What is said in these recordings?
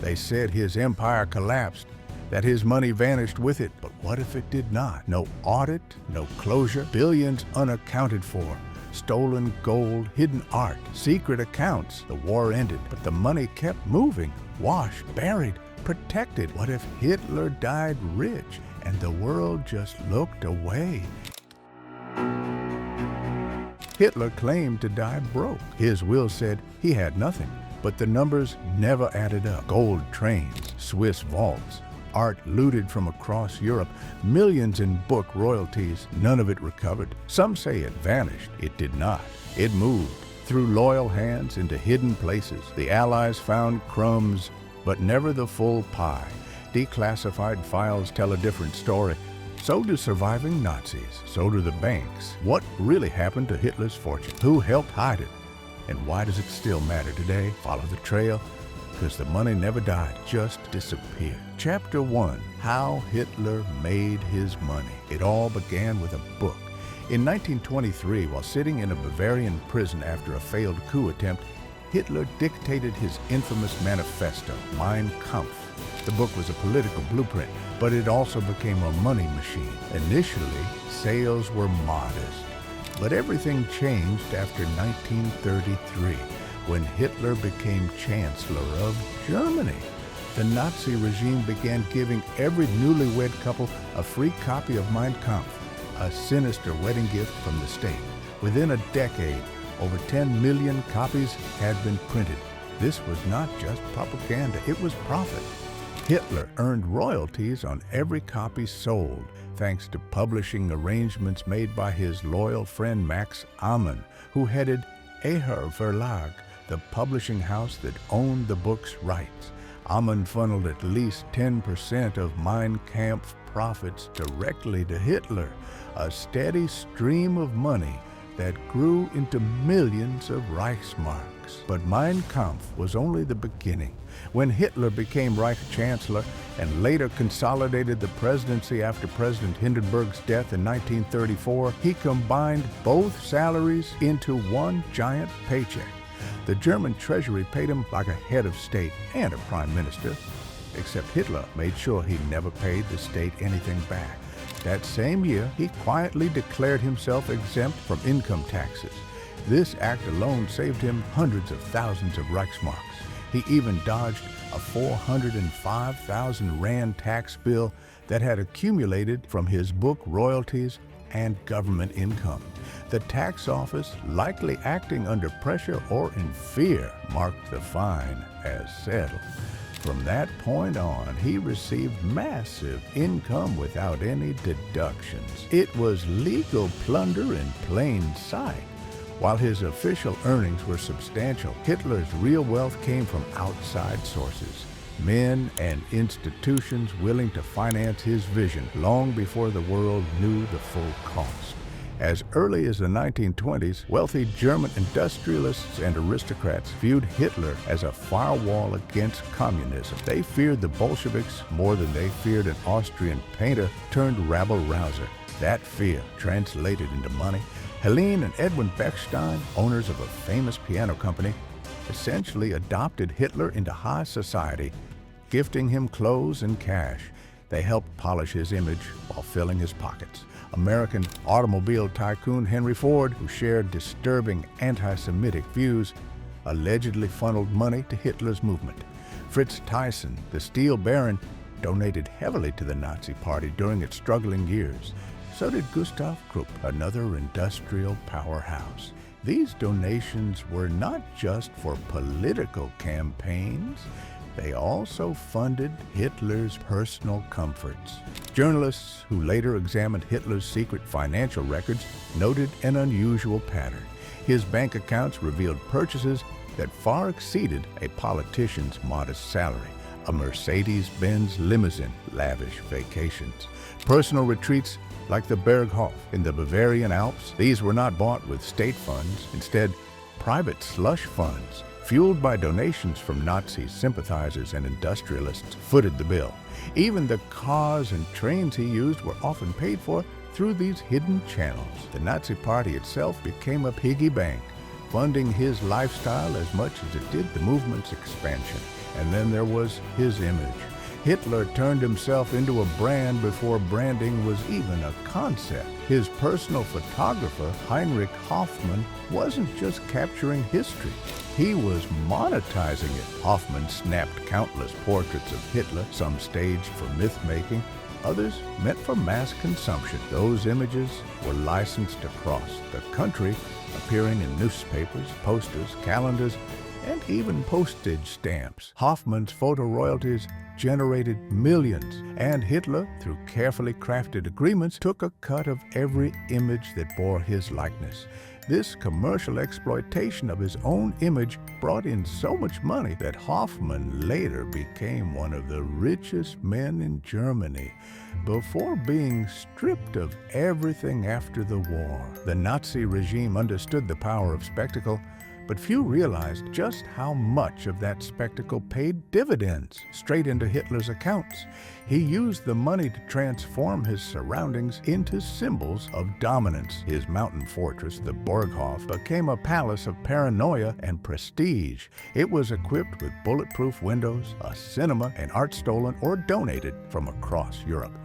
They said his empire collapsed, that his money vanished with it. But what if it did not? No audit, no closure, billions unaccounted for, stolen gold, hidden art, secret accounts. The war ended, but the money kept moving, washed, buried, protected. What if Hitler died rich and the world just looked away? Hitler claimed to die broke. His will said he had nothing, but the numbers never added up. Gold trains, Swiss vaults, art looted from across Europe, millions in book royalties, none of it recovered. Some say it vanished. It did not. It moved through loyal hands into hidden places. The Allies found crumbs, but never the full pie. Declassified files tell a different story. So do surviving Nazis. So do the banks. What really happened to Hitler's fortune? Who helped hide it? And why does it still matter today? Follow the trail, because the money never died, just disappeared. Chapter 1, How Hitler Made His Money. It all began with a book. In 1923, while sitting in a Bavarian prison after a failed coup attempt, Hitler dictated his infamous manifesto, Mein Kampf. The book was a political blueprint, but it also became a money machine. Initially, sales were modest, but everything changed after 1933, when Hitler became Chancellor of Germany. The Nazi regime began giving every newlywed couple a free copy of Mein Kampf, a sinister wedding gift from the state. Within a decade, over 10 million copies had been printed. This was not just propaganda, it was profit. Hitler earned royalties on every copy sold, thanks to publishing arrangements made by his loyal friend Max Amann, who headed Eher Verlag, the publishing house that owned the book's rights. Amann funneled at least 10% of Mein Kampf profits directly to Hitler, a steady stream of money that grew into millions of Reichsmarks. But Mein Kampf was only the beginning. When Hitler became Reich Chancellor and later consolidated the presidency after President Hindenburg's death in 1934, he combined both salaries into one giant paycheck. The German treasury paid him like a head of state and a prime minister, except Hitler made sure he never paid the state anything back. That same year, he quietly declared himself exempt from income taxes. This act alone saved him hundreds of thousands of Reichsmarks. He even dodged a 405,000 rand tax bill that had accumulated from his book royalties and government income. The tax office, likely acting under pressure or in fear, marked the fine as settled. From that point on, he received massive income without any deductions. It was legal plunder in plain sight. While his official earnings were substantial, Hitler's real wealth came from outside sources, men and institutions willing to finance his vision long before the world knew the full cost. As early as the 1920s, wealthy German industrialists and aristocrats viewed Hitler as a firewall against communism. They feared the Bolsheviks more than they feared an Austrian painter turned rabble-rouser. That fear translated into money. Helene and Edwin Bechstein, owners of a famous piano company, essentially adopted Hitler into high society, gifting him clothes and cash. They helped polish his image while filling his pockets. American automobile tycoon Henry Ford, who shared disturbing anti-Semitic views, allegedly funneled money to Hitler's movement. Fritz Thyssen, the steel baron, donated heavily to the Nazi Party during its struggling years. So did Gustav Krupp, another industrial powerhouse. These donations were not just for political campaigns. They also funded Hitler's personal comforts. Journalists who later examined Hitler's secret financial records noted an unusual pattern. His bank accounts revealed purchases that far exceeded a politician's modest salary. A Mercedes-Benz limousine, lavish vacations, personal retreats like the Berghof in the Bavarian Alps. These were not bought with state funds. Instead, private slush funds, fueled by donations from Nazi sympathizers and industrialists, footed the bill. Even the cars and trains he used were often paid for through these hidden channels. The Nazi Party itself became a piggy bank, funding his lifestyle as much as it did the movement's expansion. And then there was his image. Hitler turned himself into a brand before branding was even a concept. His personal photographer, Heinrich Hoffmann, wasn't just capturing history. He was monetizing it. Hoffmann snapped countless portraits of Hitler, some staged for myth-making, others meant for mass consumption. Those images were licensed across the country, appearing in newspapers, posters, calendars, and even postage stamps. Hoffmann's photo royalties generated millions, and Hitler, through carefully crafted agreements, took a cut of every image that bore his likeness. This commercial exploitation of his own image brought in so much money that Hoffmann later became one of the richest men in Germany. Before being stripped of everything after the war, the Nazi regime understood the power of spectacle, but few realized just how much of that spectacle paid dividends straight into Hitler's accounts. He used the money to transform his surroundings into symbols of dominance. His mountain fortress, the Burghof, became a palace of paranoia and prestige. It was equipped with bulletproof windows, a cinema, and art stolen or donated from across Europe.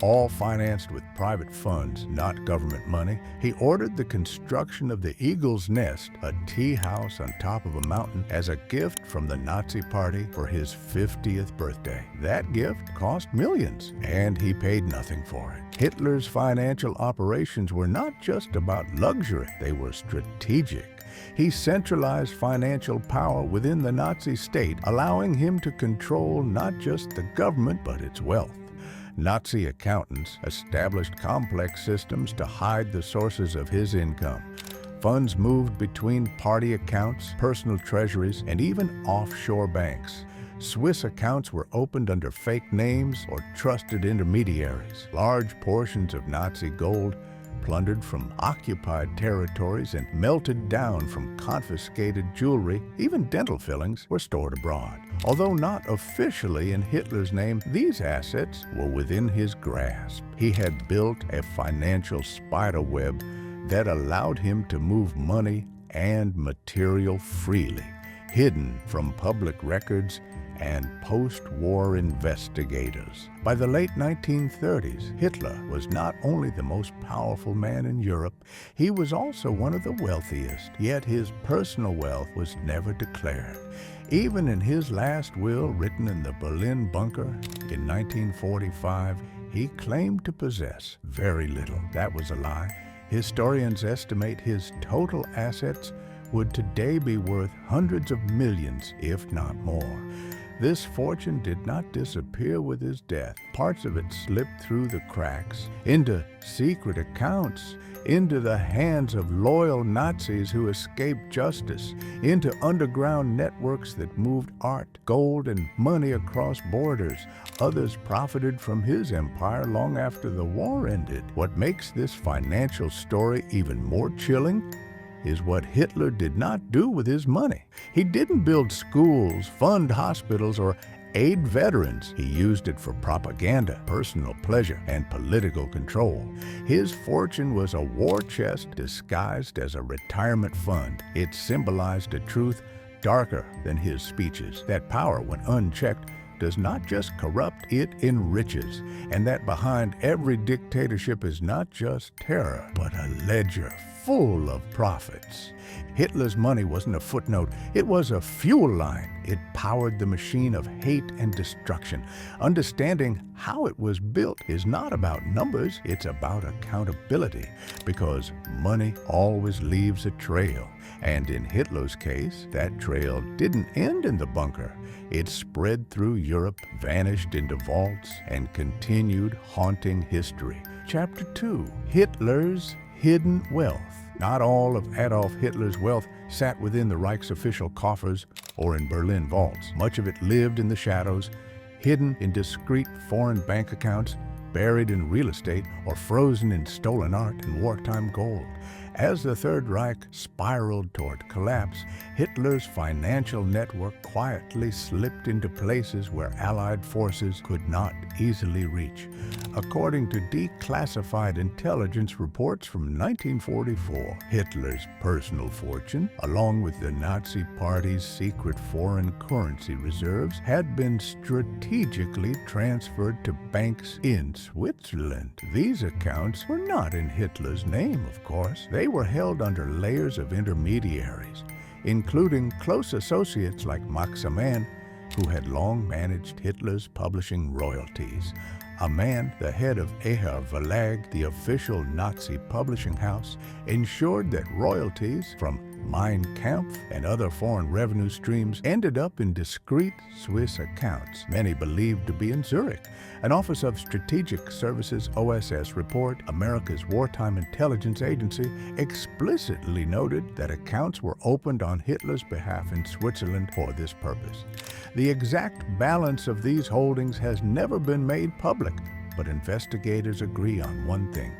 All financed with private funds, not government money. He ordered the construction of the Eagle's Nest, a tea house on top of a mountain, as a gift from the Nazi Party for his 50th birthday. That gift cost millions, and he paid nothing for it. Hitler's financial operations were not just about luxury, they were strategic. He centralized financial power within the Nazi state, allowing him to control not just the government, but its wealth. Nazi accountants established complex systems to hide the sources of his income. Funds moved between party accounts, personal treasuries, and even offshore banks. Swiss accounts were opened under fake names or trusted intermediaries. Large portions of Nazi gold, plundered from occupied territories and melted down from confiscated jewelry, even dental fillings, were stored abroad. Although not officially in Hitler's name, these assets were within his grasp. He had built a financial spiderweb that allowed him to move money and material freely, hidden from public records and post-war investigators. By the late 1930s, Hitler was not only the most powerful man in Europe, he was also one of the wealthiest, yet his personal wealth was never declared. Even in his last will, written in the Berlin bunker in 1945, he claimed to possess very little. That was a lie. Historians estimate his total assets would today be worth hundreds of millions, if not more. This fortune did not disappear with his death. Parts of it slipped through the cracks, into secret accounts, into the hands of loyal Nazis who escaped justice, into underground networks that moved art, gold, and money across borders. Others profited from his empire long after the war ended. What makes this financial story even more chilling is what Hitler did not do with his money. He didn't build schools, fund hospitals, or aid veterans. He used it for propaganda, personal pleasure, and political control. His fortune was a war chest disguised as a retirement fund. It symbolized a truth darker than his speeches, that power, when unchecked, does not just corrupt, it enriches, and that behind every dictatorship is not just terror, but a ledger full of profits. Hitler's money wasn't a footnote, it was a fuel line. It powered the machine of hate and destruction. Understanding how it was built is not about numbers, it's about accountability, because money always leaves a trail. And in Hitler's case, that trail didn't end in the bunker. It spread through Europe, vanished into vaults, and continued haunting history. Chapter 2, Hitler's Hidden Wealth. Not all of Adolf Hitler's wealth sat within the Reich's official coffers or in Berlin vaults. Much of it lived in the shadows, hidden in discreet foreign bank accounts, buried in real estate, or frozen in stolen art and wartime gold. As the Third Reich spiraled toward collapse, Hitler's financial network quietly slipped into places where Allied forces could not easily reach. According to declassified intelligence reports from 1944, Hitler's personal fortune, along with the Nazi Party's secret foreign currency reserves, had been strategically transferred to banks in Switzerland. These accounts were not in Hitler's name, of course. They were held under layers of intermediaries, including close associates like Max Amann, who had long managed Hitler's publishing royalties. Amann, the head of Eher Verlag, the official Nazi publishing house, ensured that royalties from Mein Kampf and other foreign revenue streams ended up in discreet Swiss accounts, many believed to be in Zurich. An Office of Strategic Services OSS report, America's wartime intelligence agency, explicitly noted that accounts were opened on Hitler's behalf in Switzerland for this purpose. The exact balance of these holdings has never been made public, but investigators agree on one thing.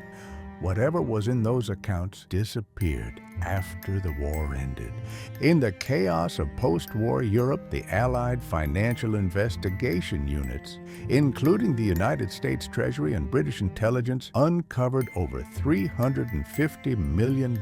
Whatever was in those accounts disappeared after the war ended. In the chaos of post-war Europe, the Allied financial investigation units, including the United States Treasury and British intelligence, uncovered over $350 million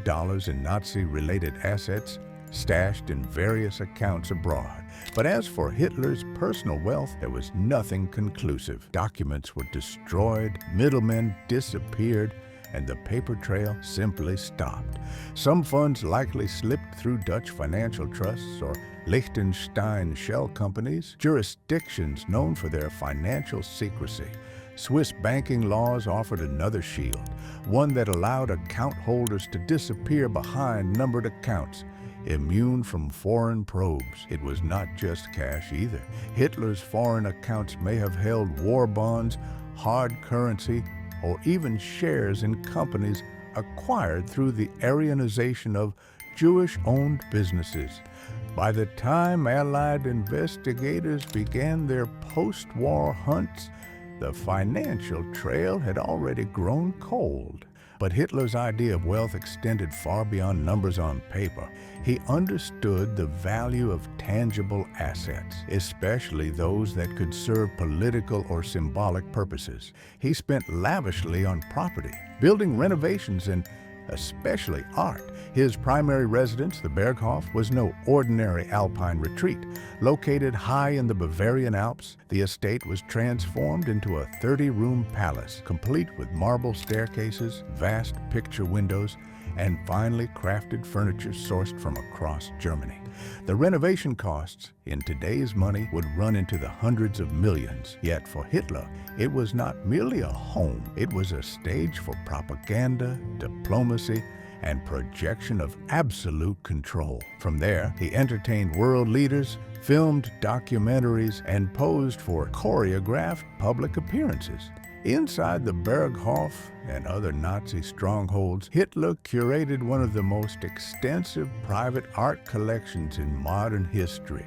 in Nazi-related assets stashed in various accounts abroad. But as for Hitler's personal wealth, there was nothing conclusive. Documents were destroyed, middlemen disappeared, and the paper trail simply stopped. Some funds likely slipped through Dutch financial trusts or Liechtenstein shell companies, jurisdictions known for their financial secrecy. Swiss banking laws offered another shield, one that allowed account holders to disappear behind numbered accounts, immune from foreign probes. It was not just cash either. Hitler's foreign accounts may have held war bonds, hard currency, or even shares in companies acquired through the Aryanization of Jewish-owned businesses. By the time Allied investigators began their post-war hunts, the financial trail had already grown cold. But Hitler's idea of wealth extended far beyond numbers on paper. He understood the value of tangible assets, especially those that could serve political or symbolic purposes. He spent lavishly on property, building renovations and especially art. His primary residence, the Berghof, was no ordinary alpine retreat. Located high in the Bavarian Alps, the estate was transformed into a 30-room palace, complete with marble staircases, vast picture windows, and finely crafted furniture sourced from across Germany. The renovation costs, in today's money, would run into the hundreds of millions. Yet for Hitler, it was not merely a home. It was a stage for propaganda, diplomacy, and projection of absolute control. From there, he entertained world leaders, filmed documentaries, and posed for choreographed public appearances. Inside the Berghof and other Nazi strongholds, Hitler curated one of the most extensive private art collections in modern history.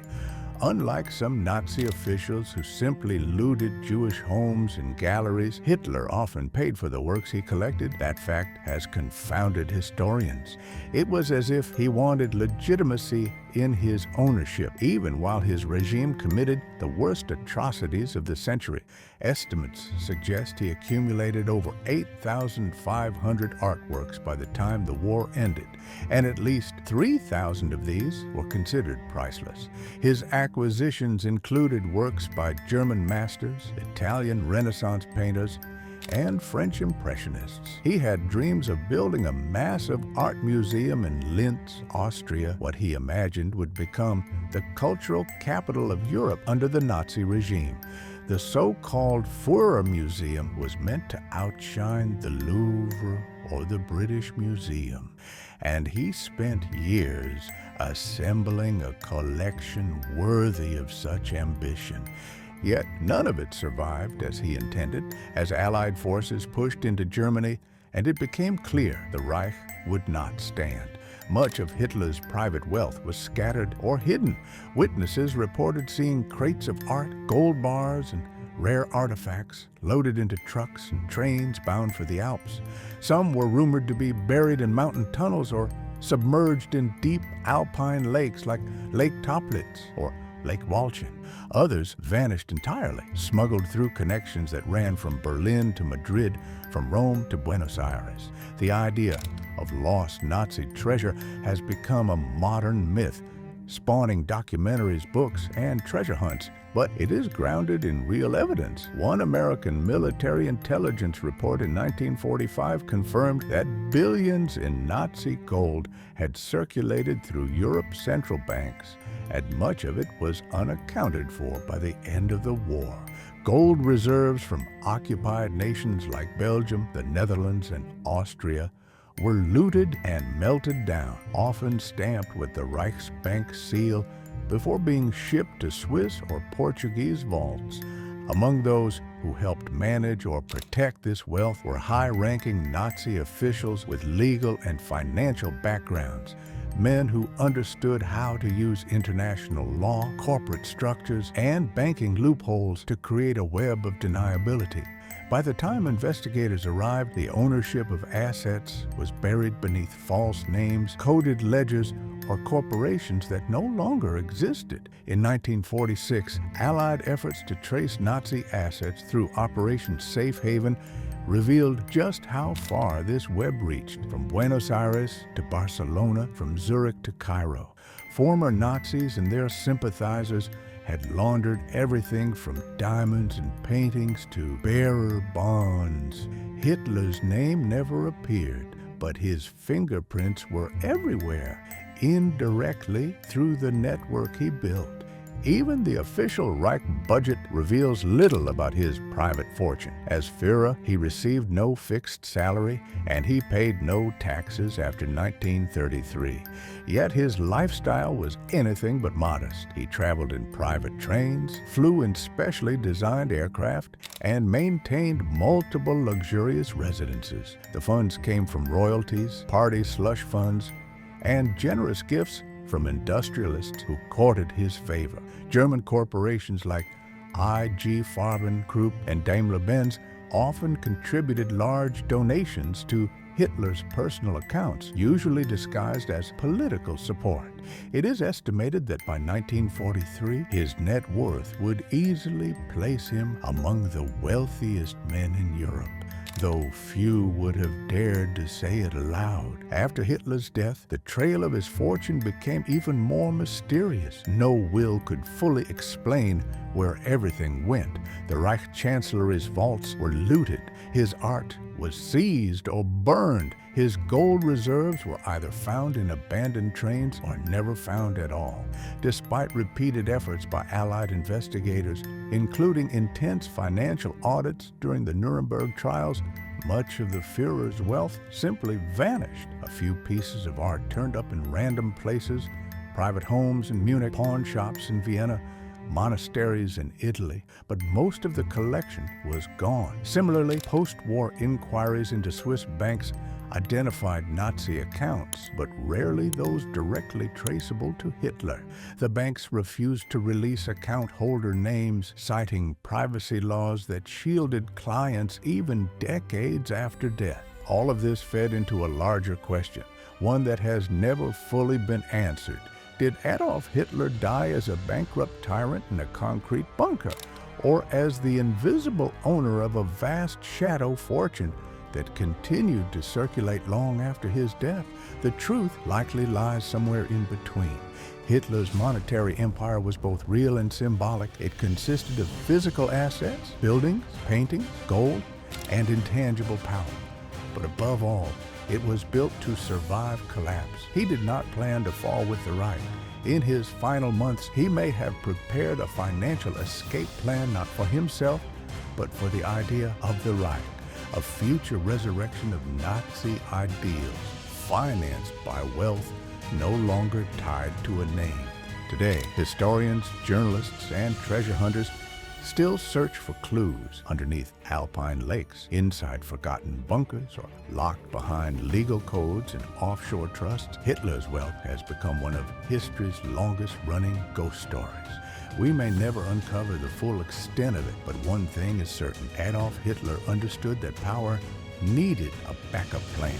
Unlike some Nazi officials who simply looted Jewish homes and galleries, Hitler often paid for the works he collected. That fact has confounded historians. It was as if he wanted legitimacy in his ownership, even while his regime committed the worst atrocities of the century. Estimates suggest he accumulated over 8,500 artworks by the time the war ended, and at least 3,000 of these were considered priceless. His acquisitions included works by German masters, Italian Renaissance painters, and French Impressionists. He had dreams of building a massive art museum in Linz, Austria, what he imagined would become the cultural capital of Europe under the Nazi regime. The so-called Führer Museum was meant to outshine the Louvre or the British Museum, and he spent years assembling a collection worthy of such ambition. Yet none of it survived as he intended, as Allied forces pushed into Germany, and it became clear the Reich would not stand. Much of Hitler's private wealth was scattered or hidden. Witnesses reported seeing crates of art, gold bars, and rare artifacts loaded into trucks and trains bound for the Alps. Some were rumored to be buried in mountain tunnels or submerged in deep alpine lakes like Lake Toplitz or Lake Walchen. Others vanished entirely, smuggled through connections that ran from Berlin to Madrid, from Rome to Buenos Aires. The idea of lost Nazi treasure has become a modern myth, spawning documentaries, books, and treasure hunts, but it is grounded in real evidence. One American military intelligence report in 1945 confirmed that billions in Nazi gold had circulated through Europe's central banks, and much of it was unaccounted for by the end of the war. Gold reserves from occupied nations like Belgium, the Netherlands, and Austria were looted and melted down, often stamped with the Reichsbank seal, before being shipped to Swiss or Portuguese vaults. Among those who helped manage or protect this wealth were high-ranking Nazi officials with legal and financial backgrounds, men who understood how to use international law, corporate structures, and banking loopholes to create a web of deniability. By the time investigators arrived, the ownership of assets was buried beneath false names, coded ledgers, or corporations that no longer existed. In 1946, Allied efforts to trace Nazi assets through Operation Safe Haven revealed just how far this web reached, from Buenos Aires to Barcelona, from Zurich to Cairo. Former Nazis and their sympathizers had laundered everything from diamonds and paintings to bearer bonds. Hitler's name never appeared, but his fingerprints were everywhere, indirectly through the network he built. Even the official Reich budget reveals little about his private fortune. As Führer, he received no fixed salary, and he paid no taxes after 1933. Yet his lifestyle was anything but modest. He traveled in private trains, flew in specially designed aircraft, and maintained multiple luxurious residences. The funds came from royalties, party slush funds, and generous gifts from industrialists who courted his favor. German corporations like IG Farben Group and Daimler-Benz often contributed large donations to Hitler's personal accounts, usually disguised as political support. It is estimated that by 1943, his net worth would easily place him among the wealthiest men in Europe, though few would have dared to say it aloud. After Hitler's death, the trail of his fortune became even more mysterious. No will could fully explain where everything went. The Reich Chancellery's vaults were looted, his art was seized or burned. His gold reserves were either found in abandoned trains or never found at all. Despite repeated efforts by Allied investigators, including intense financial audits during the Nuremberg trials, much of the Führer's wealth simply vanished. A few pieces of art turned up in random places, private homes in Munich, pawn shops in Vienna, monasteries in Italy, but most of the collection was gone. Similarly, post-war inquiries into Swiss banks identified Nazi accounts, but rarely those directly traceable to Hitler. The banks refused to release account holder names, citing privacy laws that shielded clients even decades after death. All of this fed into a larger question, one that has never fully been answered. Did Adolf Hitler die as a bankrupt tyrant in a concrete bunker, or as the invisible owner of a vast shadow fortune that continued to circulate long after his death? The truth likely lies somewhere in between. Hitler's monetary empire was both real and symbolic. It consisted of physical assets, buildings, paintings, gold, and intangible power. But above all, it was built to survive collapse. He did not plan to fall with the Reich. In his final months, he may have prepared a financial escape plan not for himself, but for the idea of the Reich, a future resurrection of Nazi ideals, financed by wealth no longer tied to a name. Today, historians, journalists, and treasure hunters still search for clues underneath alpine lakes, inside forgotten bunkers, or locked behind legal codes and offshore trusts. Hitler's wealth has become one of history's longest-running ghost stories. We may never uncover the full extent of it, but one thing is certain. Adolf Hitler understood that power needed a backup plan.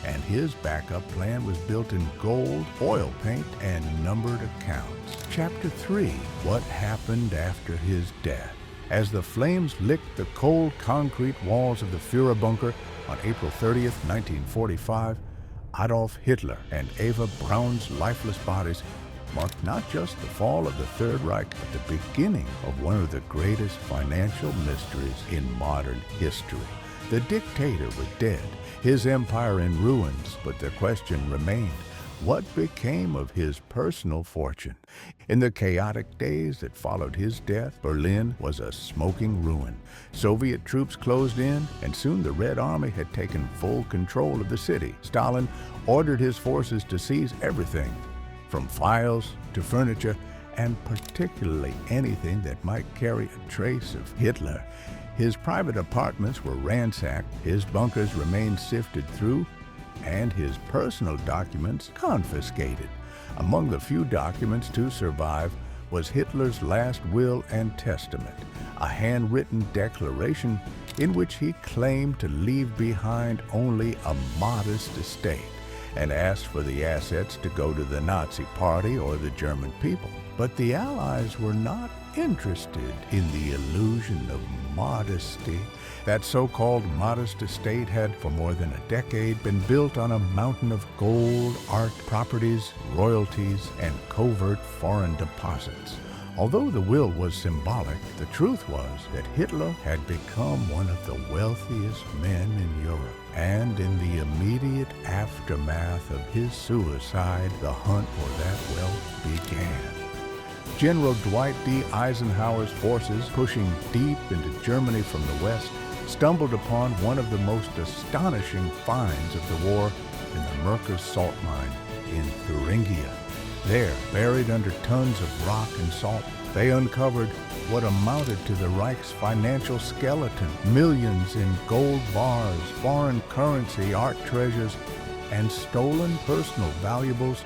And his backup plan was built in gold, oil paint, and numbered accounts. Chapter 3, What Happened After His Death. As the flames licked the cold concrete walls of the Führer bunker on April 30th, 1945, Adolf Hitler and Eva Braun's lifeless bodies marked not just the fall of the Third Reich, but the beginning of one of the greatest financial mysteries in modern history. The dictator was dead, his empire in ruins, but the question remained, what became of his personal fortune? In the chaotic days that followed his death, Berlin was a smoking ruin. Soviet troops closed in, and soon the Red Army had taken full control of the city. Stalin ordered his forces to seize everything, from files to furniture, and particularly anything that might carry a trace of Hitler. His private apartments were ransacked, his bunkers remained sifted through, and his personal documents confiscated. Among the few documents to survive was Hitler's last will and testament, a handwritten declaration in which he claimed to leave behind only a modest estate and asked for the assets to go to the Nazi Party or the German people. But the Allies were not interested in the illusion of modesty. That so-called modest estate had, for more than a decade, been built on a mountain of gold, art, properties, royalties, and covert foreign deposits. Although the will was symbolic, the truth was that Hitler had become one of the wealthiest men in Europe. And in the immediate aftermath of his suicide, the hunt for that wealth began. General Dwight D. Eisenhower's forces, pushing deep into Germany from the west, stumbled upon one of the most astonishing finds of the war in the Merkers salt mine in Thuringia. There, buried under tons of rock and salt, they uncovered what amounted to the Reich's financial skeleton: millions in gold bars, foreign currency, art treasures, and stolen personal valuables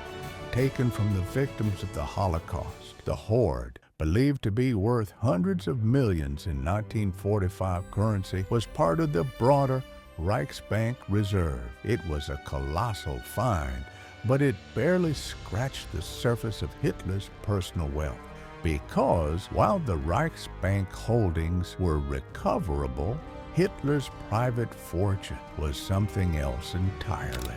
taken from the victims of the Holocaust. The hoard, believed to be worth hundreds of millions in 1945 currency, was part of the broader Reichsbank reserve. It was a colossal find, but it barely scratched the surface of Hitler's personal wealth. Because while the Reichsbank holdings were recoverable, Hitler's private fortune was something else entirely.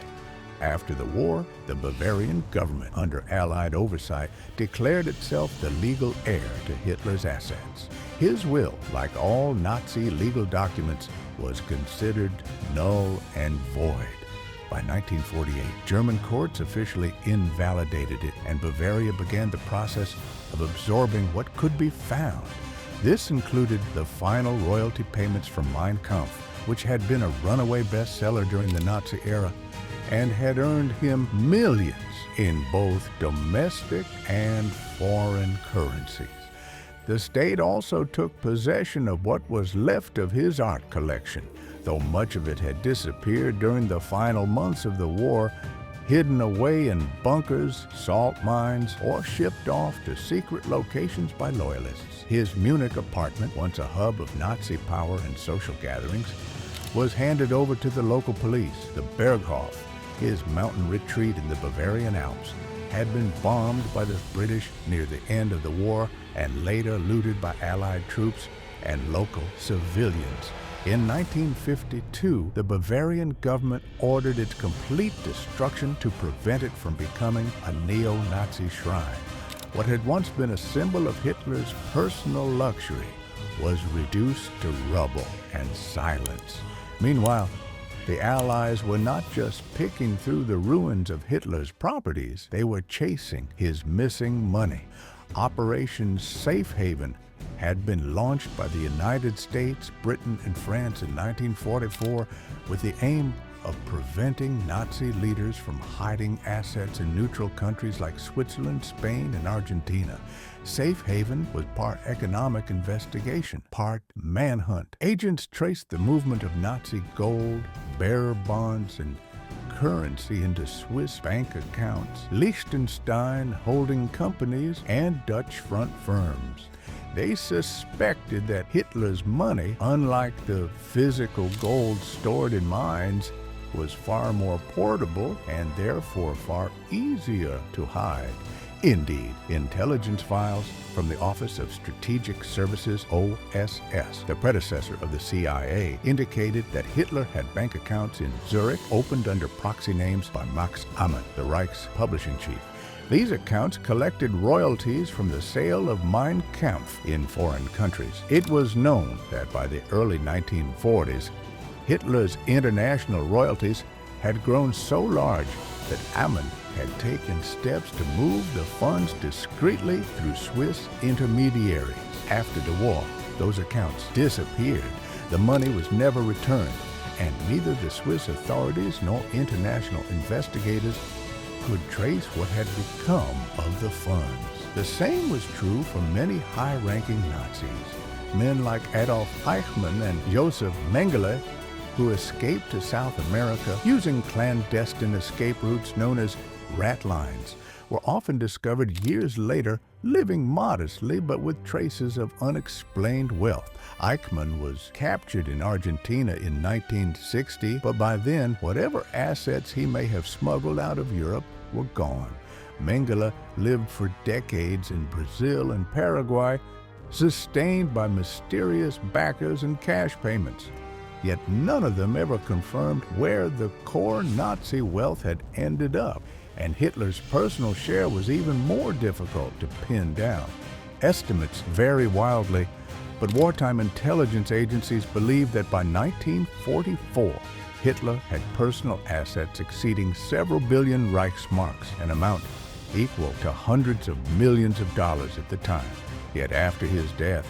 After the war, the Bavarian government, under Allied oversight, declared itself the legal heir to Hitler's assets. His will, like all Nazi legal documents, was considered null and void. By 1948, German courts officially invalidated it, and Bavaria began the process of absorbing what could be found. This included the final royalty payments from Mein Kampf, which had been a runaway bestseller during the Nazi era, and had earned him millions in both domestic and foreign currencies. The state also took possession of what was left of his art collection, though much of it had disappeared during the final months of the war, hidden away in bunkers, salt mines, or shipped off to secret locations by loyalists. His Munich apartment, once a hub of Nazi power and social gatherings, was handed over to the local police. The Berghof, his mountain retreat in the Bavarian Alps, had been bombed by the British near the end of the war and later looted by Allied troops and local civilians. In 1952, the Bavarian government ordered its complete destruction to prevent it from becoming a neo-Nazi shrine. What had once been a symbol of Hitler's personal luxury was reduced to rubble and silence. Meanwhile, the Allies were not just picking through the ruins of Hitler's properties, they were chasing his missing money. Operation Safe Haven had been launched by the United States, Britain, and France in 1944 with the aim of preventing Nazi leaders from hiding assets in neutral countries like Switzerland, Spain, and Argentina. Safe Haven was part economic investigation, part manhunt. Agents traced the movement of Nazi gold, bearer bonds, and currency into Swiss bank accounts, Liechtenstein holding companies, and Dutch front firms. They suspected that Hitler's money, unlike the physical gold stored in mines, was far more portable and therefore far easier to hide. Indeed, intelligence files from the Office of Strategic Services, OSS, the predecessor of the CIA, indicated that Hitler had bank accounts in Zurich opened under proxy names by Max Amann, the Reich's publishing chief. These accounts collected royalties from the sale of Mein Kampf in foreign countries. It was known that by the early 1940s, Hitler's international royalties had grown so large that Amann had taken steps to move the funds discreetly through Swiss intermediaries. After the war, those accounts disappeared. The money was never returned, and neither the Swiss authorities nor international investigators could trace what had become of the funds. The same was true for many high-ranking Nazis. Men like Adolf Eichmann and Josef Mengele, who escaped to South America using clandestine escape routes known as rat lines, were often discovered years later living modestly but with traces of unexplained wealth. Eichmann was captured in Argentina in 1960, but by then, whatever assets he may have smuggled out of Europe were gone. Mengele lived for decades in Brazil and Paraguay, sustained by mysterious backers and cash payments. Yet none of them ever confirmed where the core Nazi wealth had ended up, and Hitler's personal share was even more difficult to pin down. Estimates vary wildly, but wartime intelligence agencies believe that by 1944, Hitler had personal assets exceeding several billion Reichsmarks, an amount equal to hundreds of millions of dollars at the time. Yet after his death,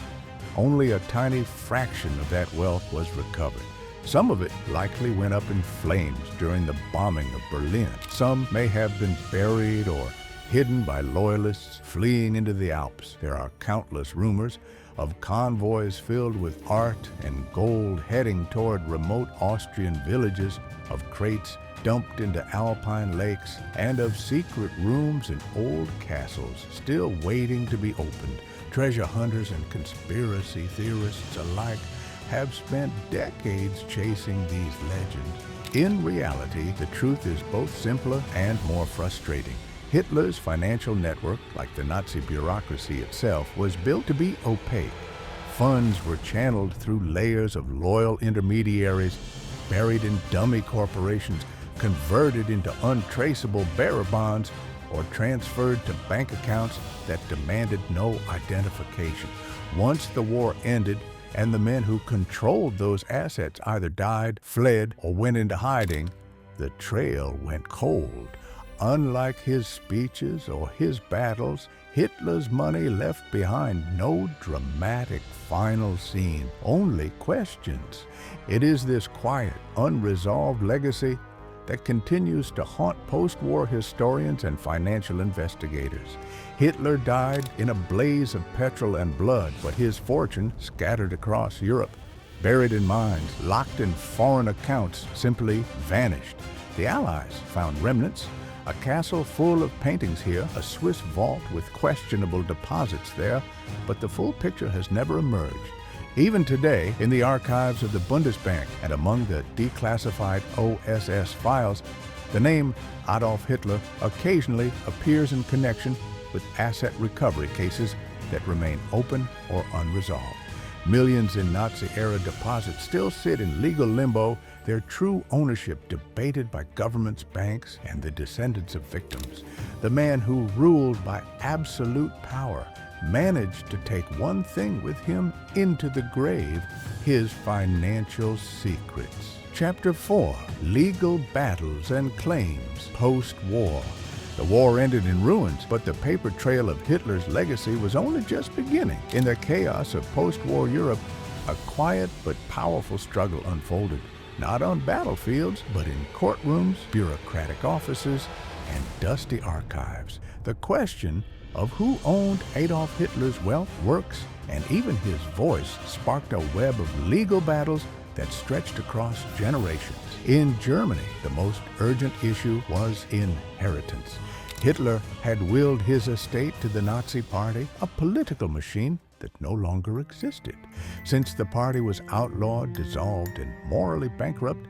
only a tiny fraction of that wealth was recovered. Some of it likely went up in flames during the bombing of Berlin. Some may have been buried or hidden by loyalists fleeing into the Alps. There are countless rumors of convoys filled with art and gold heading toward remote Austrian villages, of crates dumped into alpine lakes, and of secret rooms in old castles still waiting to be opened. Treasure hunters and conspiracy theorists alike have spent decades chasing these legends. In reality, the truth is both simpler and more frustrating. Hitler's financial network, like the Nazi bureaucracy itself, was built to be opaque. Funds were channeled through layers of loyal intermediaries, buried in dummy corporations, converted into untraceable bearer bonds, or transferred to bank accounts that demanded no identification. Once the war ended, and the men who controlled those assets either died, fled, or went into hiding, the trail went cold. Unlike his speeches or his battles, Hitler's money left behind no dramatic final scene, only questions. It is this quiet, unresolved legacy that continues to haunt post-war historians and financial investigators. Hitler died in a blaze of petrol and blood, but his fortune, scattered across Europe, buried in mines, locked in foreign accounts, simply vanished. The Allies found remnants, a castle full of paintings here, a Swiss vault with questionable deposits there, but the full picture has never emerged. Even today, in the archives of the Bundesbank and among the declassified OSS files, the name Adolf Hitler occasionally appears in connection with asset recovery cases that remain open or unresolved. Millions in Nazi-era deposits still sit in legal limbo, their true ownership debated by governments, banks, and the descendants of victims. The man who ruled by absolute power managed to take one thing with him into the grave: his financial secrets. Chapter 4. Legal Battles and Claims Post-War. The war ended in ruins, but the paper trail of Hitler's legacy was only just beginning. In the chaos of post-war Europe, a quiet but powerful struggle unfolded, not on battlefields, but in courtrooms, bureaucratic offices, and dusty archives. The question of who owned Adolf Hitler's wealth, works, and even his voice sparked a web of legal battles that stretched across generations. In Germany, the most urgent issue was inheritance. Hitler had willed his estate to the Nazi Party, a political machine that no longer existed. Since the party was outlawed, dissolved, and morally bankrupt,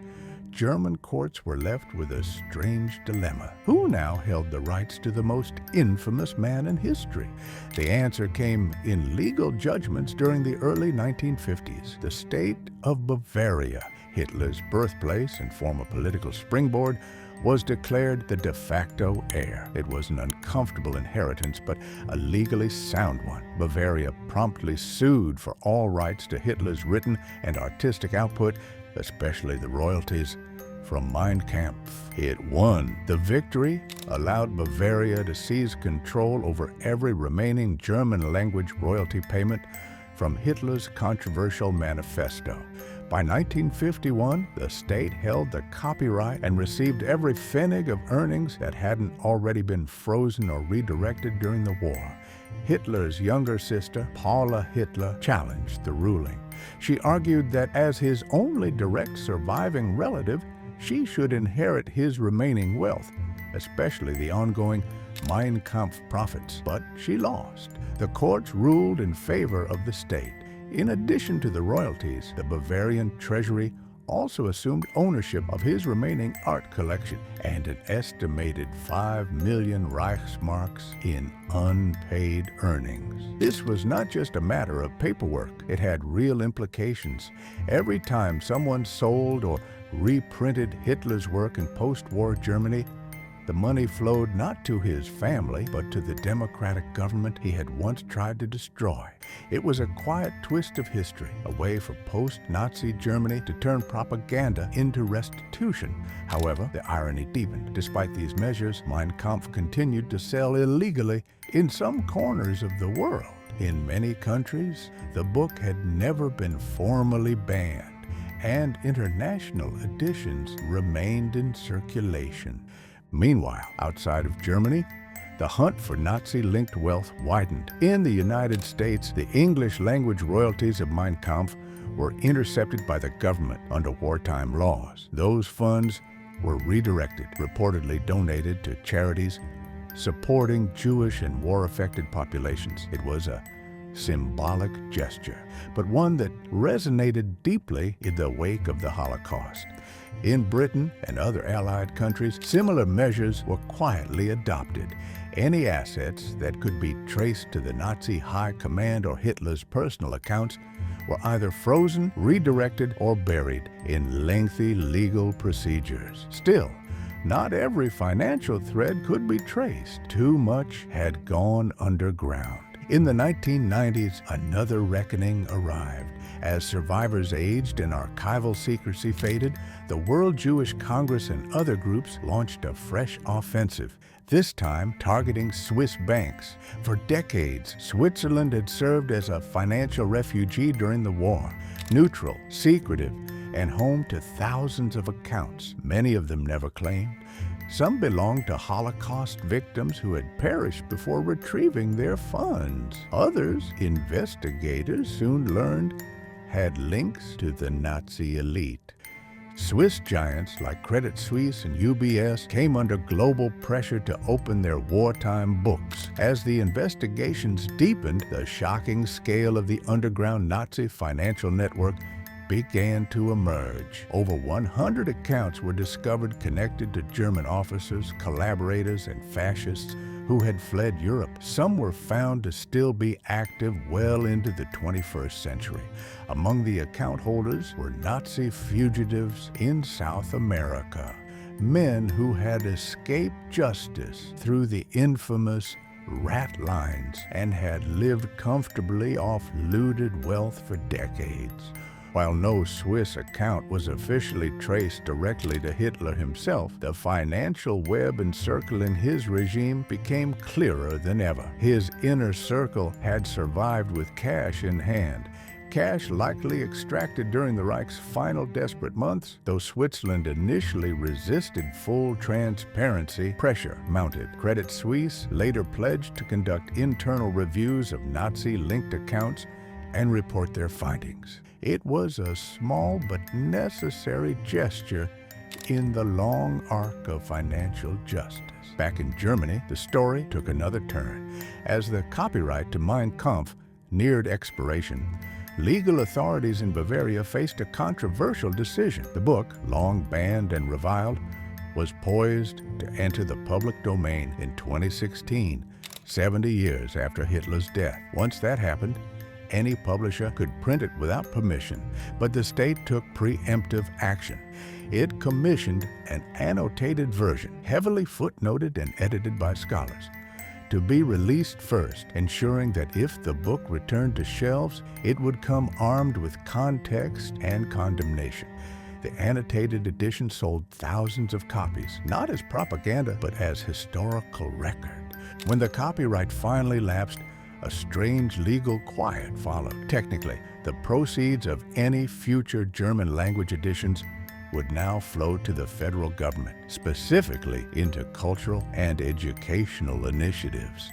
German courts were left with a strange dilemma. Who now held the rights to the most infamous man in history? The answer came in legal judgments during the early 1950s. The state of Bavaria, Hitler's birthplace and former political springboard, was declared the de facto heir. It was an uncomfortable inheritance, but a legally sound one. Bavaria promptly sued for all rights to Hitler's written and artistic output, especially the royalties from Mein Kampf. It won. The victory allowed Bavaria to seize control over every remaining German-language royalty payment from Hitler's controversial manifesto. By 1951, the state held the copyright and received every pfennig of earnings that hadn't already been frozen or redirected during the war. Hitler's younger sister, Paula Hitler, challenged the ruling. She argued that as his only direct surviving relative, she should inherit his remaining wealth, especially the ongoing Mein Kampf profits. But she lost. The courts ruled in favor of the state. In addition to the royalties, the Bavarian treasury also assumed ownership of his remaining art collection and an estimated 5 million Reichsmarks in unpaid earnings. This was not just a matter of paperwork. It had real implications. Every time someone sold or reprinted Hitler's work in post-war Germany, the money flowed not to his family, but to the democratic government he had once tried to destroy. It was a quiet twist of history, a way for post-Nazi Germany to turn propaganda into restitution. However, the irony deepened. Despite these measures, Mein Kampf continued to sell illegally in some corners of the world. In many countries, the book had never been formally banned, and international editions remained in circulation. Meanwhile, outside of Germany, the hunt for Nazi-linked wealth widened. In the United States, the English-language royalties of Mein Kampf were intercepted by the government under wartime laws. Those funds were redirected, reportedly donated to charities supporting Jewish and war-affected populations. It was a symbolic gesture, but one that resonated deeply in the wake of the Holocaust. In Britain and other Allied countries, similar measures were quietly adopted. Any assets that could be traced to the Nazi high command or Hitler's personal accounts were either frozen, redirected, or buried in lengthy legal procedures. Still, not every financial thread could be traced. Too much had gone underground. In the 1990s, another reckoning arrived. As survivors aged and archival secrecy faded, the World Jewish Congress and other groups launched a fresh offensive, this time targeting Swiss banks. For decades, Switzerland had served as a financial refugee during the war, neutral, secretive, and home to thousands of accounts, many of them never claimed. Some belonged to Holocaust victims who had perished before retrieving their funds. Others, investigators soon learned, had links to the Nazi elite. Swiss giants like Credit Suisse and UBS came under global pressure to open their wartime books. As the investigations deepened, the shocking scale of the underground Nazi financial network began to emerge. Over 100 accounts were discovered connected to German officers, collaborators, and fascists who had fled Europe. Some were found to still be active well into the 21st century. Among the account holders were Nazi fugitives in South America, men who had escaped justice through the infamous rat lines and had lived comfortably off looted wealth for decades. While no Swiss account was officially traced directly to Hitler himself, the financial web encircling his regime became clearer than ever. His inner circle had survived with cash in hand, cash likely extracted during the Reich's final desperate months. Though Switzerland initially resisted full transparency, pressure mounted. Credit Suisse later pledged to conduct internal reviews of Nazi-linked accounts, and report their findings. It was a small but necessary gesture in the long arc of financial justice. Back in Germany, the story took another turn. As the copyright to Mein Kampf neared expiration, legal authorities in Bavaria faced a controversial decision. The book, long banned and reviled, was poised to enter the public domain in 2016, 70 years after Hitler's death. Once that happened, any publisher could print it without permission, but the state took preemptive action. It commissioned an annotated version, heavily footnoted and edited by scholars, to be released first, ensuring that if the book returned to shelves, it would come armed with context and condemnation. The annotated edition sold thousands of copies, not as propaganda, but as historical record. When the copyright finally lapsed, a strange legal quiet followed. Technically, the proceeds of any future German language editions would now flow to the federal government, specifically into cultural and educational initiatives.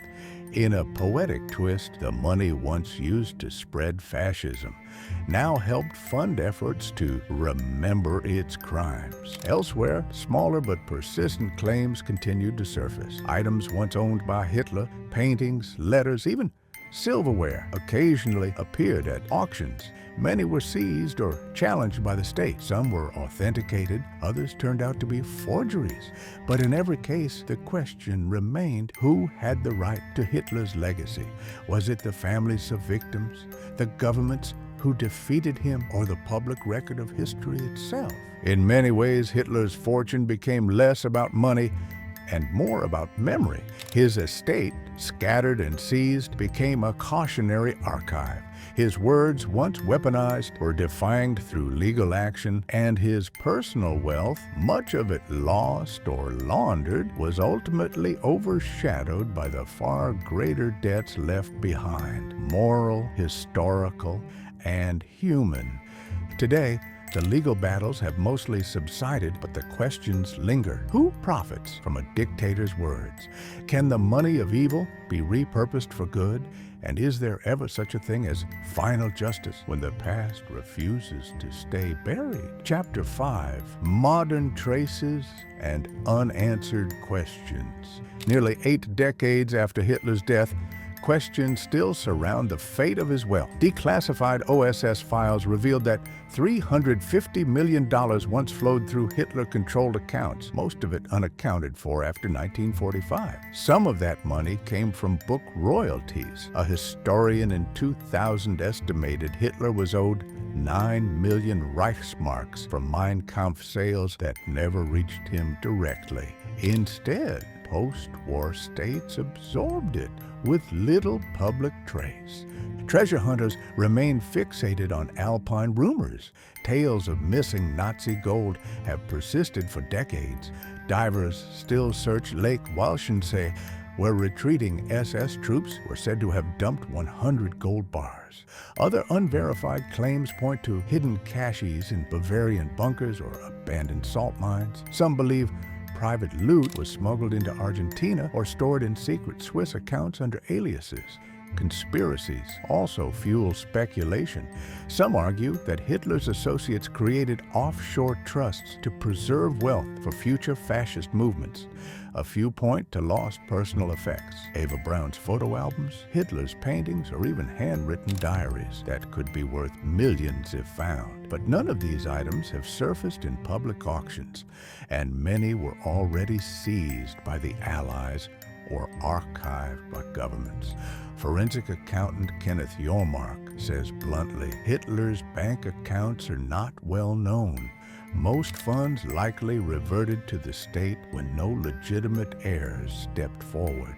In a poetic twist, the money once used to spread fascism now helped fund efforts to remember its crimes. Elsewhere, smaller but persistent claims continued to surface. Items once owned by Hitler, paintings, letters, even silverware, occasionally appeared at auctions. Many were seized or challenged by the state. Some were authenticated, others turned out to be forgeries. But in every case, the question remained, who had the right to Hitler's legacy? Was it the families of victims, the governments who defeated him, or the public record of history itself? In many ways, Hitler's fortune became less about money and more about memory. His estate, scattered and seized, became a cautionary archive. His words, once weaponized, were defined through legal action, and his personal wealth, much of it lost or laundered, was ultimately overshadowed by the far greater debts left behind, moral, historical, and human. Today, the legal battles have mostly subsided, but the questions linger. Who profits from a dictator's words? Can the money of evil be repurposed for good? And is there ever such a thing as final justice when the past refuses to stay buried? Chapter 5, Modern Traces and Unanswered Questions. Nearly 8 decades after Hitler's death, questions still surround the fate of his wealth. Declassified OSS files revealed that $350 million once flowed through Hitler-controlled accounts, most of it unaccounted for after 1945. Some of that money came from book royalties. A historian in 2000 estimated Hitler was owed 9 million Reichsmarks from Mein Kampf sales that never reached him directly. Instead, post-war states absorbed it with little public trace. Treasure hunters remain fixated on Alpine rumors. Tales of missing Nazi gold have persisted for decades. Divers still search Lake Walchensee, where retreating SS troops were said to have dumped 100 gold bars. Other unverified claims point to hidden caches in Bavarian bunkers or abandoned salt mines. Some believe private loot was smuggled into Argentina or stored in secret Swiss accounts under aliases. Conspiracies also fuel speculation. Some argue that Hitler's associates created offshore trusts to preserve wealth for future fascist movements. A few point to lost personal effects: Eva Braun's photo albums, Hitler's paintings, or even handwritten diaries that could be worth millions if found. But none of these items have surfaced in public auctions, and many were already seized by the Allies or archived by governments. Forensic accountant Kenneth Yormark says bluntly, Hitler's bank accounts are not well known. Most funds likely reverted to the state when no legitimate heirs stepped forward.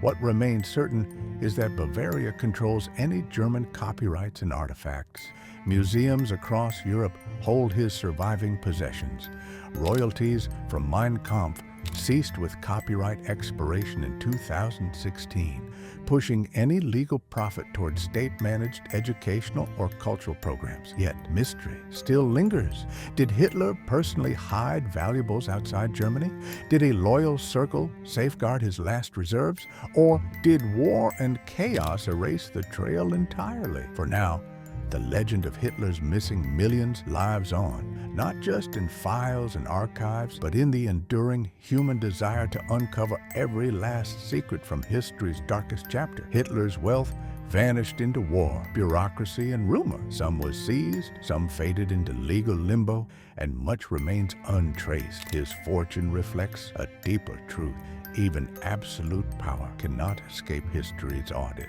What remains certain is that Bavaria controls any German copyrights and artifacts. Museums across Europe hold his surviving possessions. Royalties from Mein Kampf ceased with copyright expiration in 2016, pushing any legal profit toward state-managed educational or cultural programs. Yet mystery still lingers. Did Hitler personally hide valuables outside Germany? Did a loyal circle safeguard his last reserves? Or did war and chaos erase the trail entirely? For now, the legend of Hitler's missing millions lives on, not just in files and archives, but in the enduring human desire to uncover every last secret from history's darkest chapter. Hitler's wealth vanished into war, bureaucracy, and rumor. Some was seized, some faded into legal limbo, and much remains untraced. His fortune reflects a deeper truth. Even absolute power cannot escape history's audit.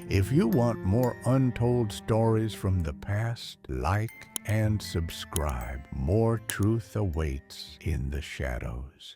If you want more untold stories from the past, like and subscribe. More truth awaits in the shadows.